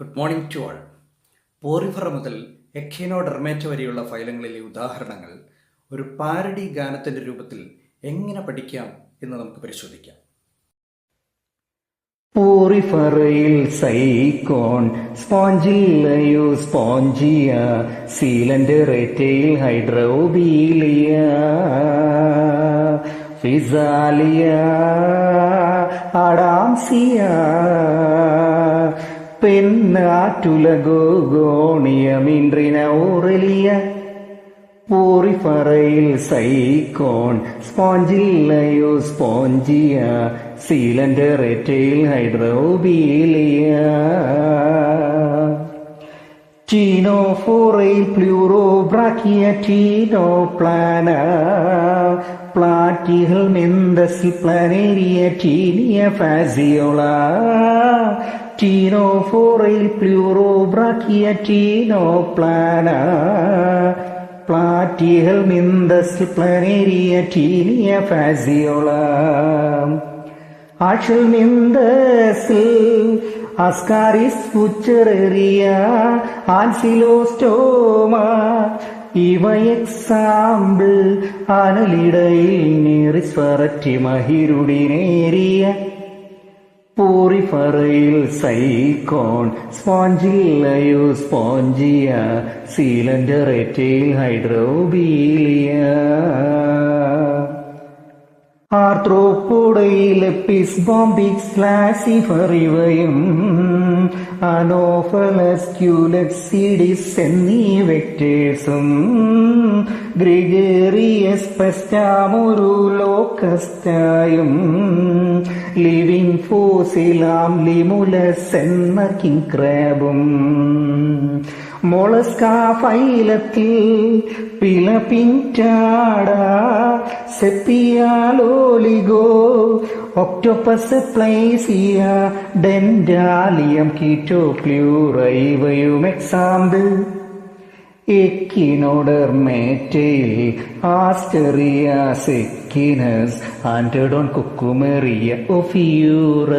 Good morning to all. Porifera മുതൽ Echinodermata വരെയുള്ള ഫൈലങ്ങളിലെ ഉദാഹരണങ്ങൾ ഒരു പാരഡി ഗാനത്തിൻ്റെ രൂപത്തിൽ എങ്ങനെ പഠിക്കാം എന്ന് നമുക്ക് പരിശോധിക്കാം. പോറിഫറയിൽ സൈക്കോൺ, സ്പോഞ്ചില്ലയോ സ്പോഞ്ചിയ, സീലൻഡറേറ്റയിൽ ഹൈഡ്രോബീലിയ, ഫിസാലിയ, അഡാംസിയ, പെന്നാറ്റുലഗോഗോണിയമിൻട്രിന ഓറലിയ. പോറിഫറയിൽ സൈക്കോൺ, സ്പോഞ്ചില്ലയോ സ്പോഞ്ചിയ, സീലൻഡറേറ്റയിൽ ഹൈഡ്രോബീലിയ. ടീനോഫോറയിൽ പ്ലൂറോബ്രാക്കിയ, ടീനോപ്ലാന, പ്ലാറ്റിഹൽ മെന്തസിൽ പ്ലാനേരിയ, ടീനിയ ഫാസിയോള. ടീനോഫോറയിൽ പ്ലൂറോബ്രാക്കിയ, ടീനോപ്ലാന, പ്ലാറ്റിഹൽ മെന്തസിൽ പ്ലാനേരിയ, ടീനിയ ഫാസിയോള. ആഷൽ മെന്തസിൽ അസ്കാരിസ് ഫുച്ചറേറിയ, ആൻസിലോസ്റ്റോമ, ഇവ എക്സാമ്പിൾ. അനലിടയിൽ നീറിസ്വരറ്റി മഹിരുടിനേരിയ. പോറിഫറയിൽ സൈക്കോൺ, സ്പോഞ്ചില്ലയോ സ്പോഞ്ചിയ, സീലൻഡറേറ്റയിൽ ഹൈഡ്രോബീലിയ. ആർത്രോപോഡയിൽ എപ്പിസ് ബോംബിക്സ് ലാസിഫറിവയും, അനോഫലസ് ക്യൂലക്സിഡിസ് എന്നീ വെക്ടേഴ്സും, ഗ്രിഗേറിയസ് പെസ്റ്റാമൊരു ലോക്കസ്റ്റായും, ലിവിങ് ഫോസിലാം ലിമുലസ് എന്ന കിങ് ക്രാബും. മൊളസ്ക ഫൈലത്തിൽ പിലപിൻറ്റാഡ, സെപ്പിയാലോലിഗോ, ഒക്ടോപസ് പ്ലേസിയ, ഡെൻഡാലിയം, കീറ്റോക്ലൂറ ഇവയും എക്സാമ്പിൾ. എക്കിനോഡെർമേറ്റയിൽ ആസ്റ്ററിയ, സെക്കിനസ്, ആൻറ്റഡോൺ, കുക്കുമെറിയ, ഒഫിയൂറ.